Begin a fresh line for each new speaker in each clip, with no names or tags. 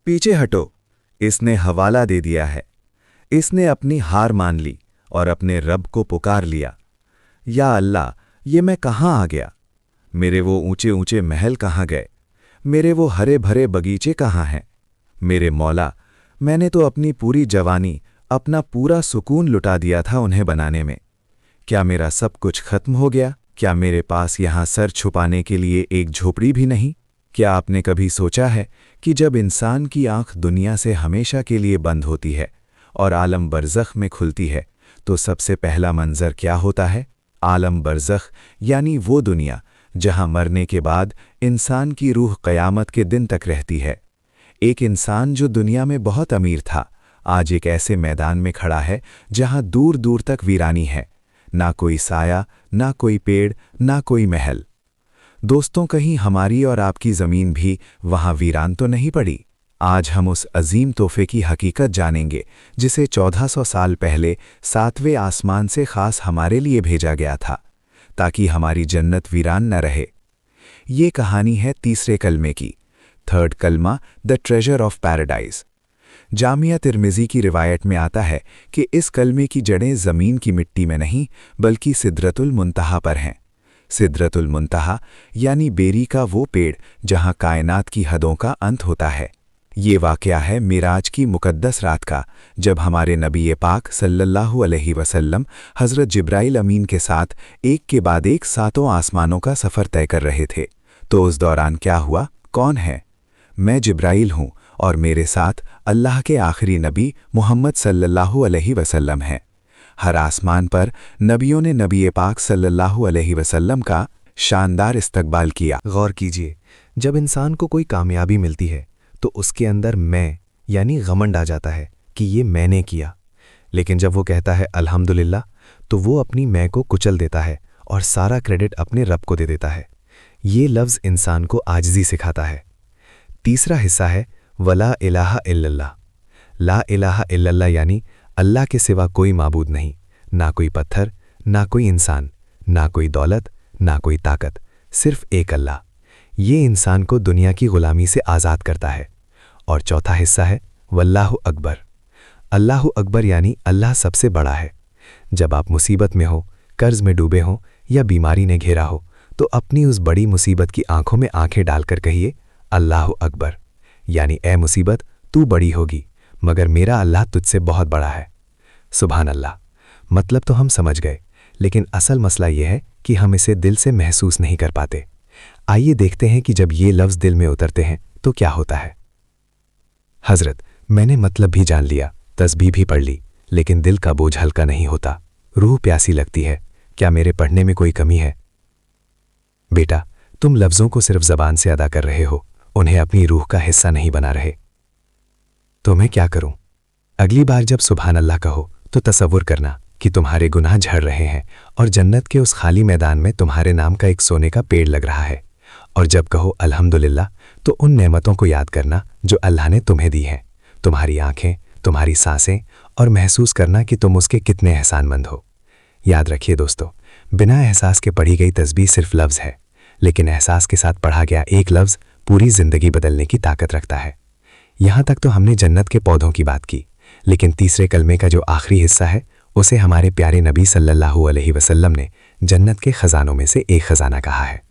पीछे हटो। इसने हवाला दे दिया है। इसने अपनी हार मान ली और अपने रब को पुकार लिया। या अल्लाह, ये मैं कहाँ आ गया? मेरे वो ऊंचे ऊंचे महल कहाँ गए? मेरे वो हरे भरे बगीचे कहाँ हैं? मेरे मौला, मैंने तो अपनी पूरी जवानी, अपना पूरा सुकून लुटा दिया था उन्हें बनाने में। क्या मेरा सब कुछ खत्म हो गया? क्या मेरे पास यहाँ सर छुपाने के लिए एक झोपड़ी भी नहीं? क्या आपने कभी सोचा है कि जब इंसान की आंख दुनिया से हमेशा के लिए बंद होती है और आलम बरज़ख में खुलती है तो सबसे पहला मंजर क्या होता है? आलम बरज़ख यानी वो दुनिया जहां मरने के बाद इंसान की रूह क़यामत के दिन तक रहती है। एक इंसान जो दुनिया में बहुत अमीर था, आज एक ऐसे मैदान में खड़ा है जहां दूर दूर तक वीरानी है। ना कोई साया, ना कोई पेड़, ना कोई महल। दोस्तों, कहीं हमारी और आपकी ज़मीन भी वहां वीरान तो नहीं पड़ी? आज हम उस अजीम तोहफे की हकीकत जानेंगे जिसे 1400 साल पहले 7वें आसमान से खास हमारे लिए भेजा गया था ताकि हमारी जन्नत वीरान न रहे। ये कहानी है तीसरे कलमे की, थर्ड कलमा, the treasure of paradise. Jamia Tirmidhi की रिवायत में आता है कि इस कलमे की जड़ें ज़मीन की मिट्टी में नहीं बल्कि सिदरतुल मुंतहा पर हैं। सिदरतुल मुंतहा यानी बेरी का वो पेड़ जहां कायनात की हदों का अंत होता है। ये वाक़या है मिराज की मुक़द्दस रात का, जब हमारे नबी पाक सल्लल्लाहु अलैहि वसल्लम हज़रत जिब्राइल अमीन के साथ एक के बाद एक 7 आसमानों का सफ़र तय कर रहे थे। तो उस दौरान क्या हुआ? कौन है? मैं जिब्राइल हूँ और मेरे साथ अल्लाह के आखिरी नबी मुहम्मद सल्लल्लाहु अलैहि वसल्लम हैं। हर आसमान पर नबियों ने नबी पाक सल्लल्लाहु अलैहि वसल्लम का शानदार इस्तकबाल किया।
गौर कीजिए, जब इंसान को कोई कामयाबी मिलती है तो उसके अंदर मैं यानी घमंड आ जाता है कि ये मैंने किया, लेकिन जब वो कहता है अल्हम्दुलिल्लाह तो वो अपनी मैं को कुचल देता है और सारा क्रेडिट अपने रब को दे देता है। ये लफ्ज़ इंसान को आजिज़ी सिखाता है। तीसरा हिस्सा है वला इलाहा इल्लल्लाह। ला इलाहा इल्लल्लाह यानी अल्लाह के सिवा कोई माबूद नहीं, ना कोई पत्थर, ना कोई इंसान, ना कोई दौलत, ना कोई ताकत, सिर्फ एक अल्लाह। ये इंसान को दुनिया की ग़ुलामी से आज़ाद करता है। और चौथा हिस्सा है वल्लाहु अकबर। अल्लाहु अकबर यानी अल्लाह सबसे बड़ा है। जब आप मुसीबत में हो, कर्ज में डूबे हो या बीमारी ने घेरा हो तो अपनी उस बड़ी मुसीबत की आंखों में आंखें डालकर कहिए अल्लाहु अकबर, यानी ए मुसीबत तू बड़ी होगी मगर मेरा अल्लाह तुझसे बहुत बड़ा है। सुभान अल्लाह। मतलब तो हम समझ गए, लेकिन असल मसला यह है कि हम इसे दिल से महसूस नहीं कर पाते। आइए देखते हैं कि जब ये लफ्ज़ दिल में उतरते हैं तो क्या होता है। हज़रत, मैंने मतलब भी जान लिया, तस्बीह भी पढ़ ली, लेकिन दिल का बोझ हल्का नहीं होता, रूह प्यासी लगती है। क्या मेरे पढ़ने में कोई कमी है? बेटा, तुम लफ्ज़ों को सिर्फ ज़बान से अदा कर रहे हो, उन्हें अपनी रूह का हिस्सा नहीं बना रहे। तो मैं क्या करूं? अगली बार जब सुभान अल्लाह कहो तो तसव्वुर करना कि तुम्हारे गुनाह झड़ रहे हैं और जन्नत के उस खाली मैदान में तुम्हारे नाम का एक सोने का पेड़ लग रहा है। और जब कहो अल्हम्दुलिल्लाह तो उन नेमतों को याद करना जो अल्लाह ने तुम्हें दी हैं, तुम्हारी आंखें, तुम्हारी सांसें, और महसूस करना कि तुम उसके कितने एहसानमंद हो। याद रखिए दोस्तों, बिना एहसास के पढ़ी गई तस्बीह सिर्फ लफ्ज़ है, लेकिन एहसास के साथ पढ़ा गया एक लफ्ज़ पूरी ज़िंदगी बदलने की ताकत रखता है। यहाँ तक तो हमने जन्नत के पौधों की बात की, लेकिन तीसरे कलमे का जो आखिरी हिस्सा है उसे हमारे प्यारे नबी सल्लल्लाहु अलैहि वसल्लम ने जन्नत के ख़जानों में से एक ख़जाना कहा है।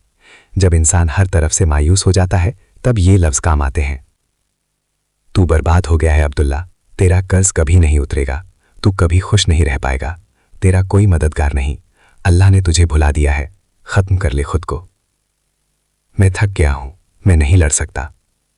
जब इंसान हर तरफ से मायूस हो जाता है तब ये लफ्ज़ काम आते हैं। तू बर्बाद हो गया है अब्दुल्ला, तेरा कर्ज कभी नहीं उतरेगा, तू कभी खुश नहीं रह पाएगा, तेरा कोई मददगार नहीं, अल्लाह ने तुझे भुला दिया है, ख़त्म कर ले खुद को। मैं थक गया हूँ, मैं नहीं लड़ सकता,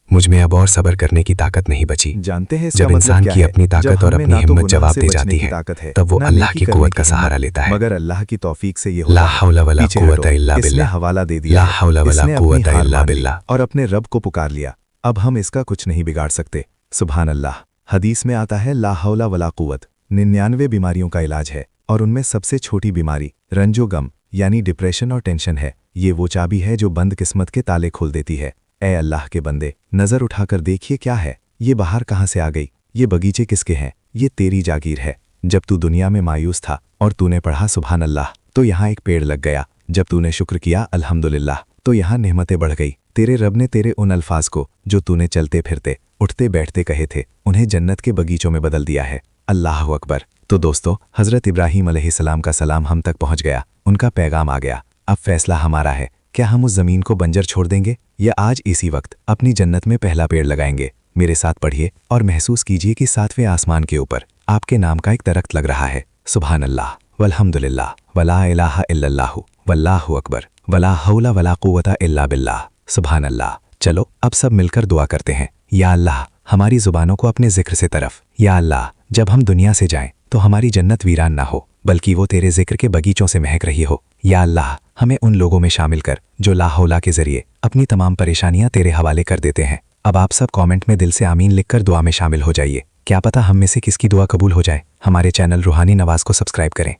मुझ में अब और सब्र करने की ताकत नहीं बची।
जानते हैं
जब इंसान की अपनी ताकत और अपनी हिम्मत जवाब दे जाती है तब वो अल्लाह की कुव्वत का सहारा लेता है।
मगर अल्लाह की तौफीक से ये
ला हौला वला कुव्वता इल्ला बिल्लाह,
हवाला दे दिया,
ला हौला वला कुव्वता इल्ला बिल्लाह,
और अपने रब को पुकार लिया। अब हम इसका कुछ नहीं बिगाड़ सकते। सुभान अल्लाह। हदीस में आता है ला हौला वला कुव्वत 99 बीमारियों का इलाज है और उनमें सबसे छोटी बीमारी रंजो गम यानी डिप्रेशन और टेंशन है। ये वो चाबी है जो बंद किस्मत के ताले खोल देती है। ए अल्लाह के बंदे, नज़र उठाकर देखिए क्या है, ये बाहर कहाँ से आ गई, ये बगीचे किसके हैं? ये तेरी जागीर है। जब तू दुनिया में मायूस था और तूने पढ़ा सुभान अल्लाह तो यहाँ एक पेड़ लग गया। जब तूने शुक्र किया अल्हम्दुलिल्लाह तो यहाँ नेमतें बढ़ गई। तेरे रब ने तेरे उन अल्फाज को जो तूने चलते फिरते
उठते बैठते कहे थे उन्हें जन्नत के बगीचों में बदल दिया है। अल्लाह अकबर। तो दोस्तों, हज़रत इब्राहीम अलैहिस्सलाम का सलाम हम तक पहुंच गया, उनका पैगाम आ गया। अब फैसला हमारा है, क्या हम उस ज़मीन को बंजर छोड़ देंगे या आज इसी वक्त अपनी जन्नत में पहला पेड़ लगाएंगे। मेरे साथ पढ़िए और महसूस कीजिए कि 7वें आसमान के ऊपर आपके नाम का एक दरख्त लग रहा है। सुभान अल्लाह वल्हम्दुलिल्लाह वला इलाहा इल्लल्लाहु वल्लाहु अकबर वला हौला वला कुव्वता इल्ला बिल्लाह। सुभान अल्लाह। चलो अब सब मिलकर दुआ करते हैं। या अल्लाह, हमारी ज़ुबानों को अपने जिक्र से तरफ। या अल्लाह, जब हम दुनिया से जाएं तो हमारी जन्नत वीरान ना हो, बल्कि वो तेरे जिक्र के बगीचों से महक रही हो। या अल्लाह, हमें उन लोगों में शामिल कर जो ला हौला के जरिए अपनी तमाम परेशानियां तेरे हवाले कर देते हैं। अब आप सब कमेंट में दिल से आमीन लिखकर दुआ में शामिल हो जाइए। क्या पता हम में से किसकी दुआ कबूल हो जाए। हमारे चैनल रूहानी नवाज को सब्सक्राइब करें।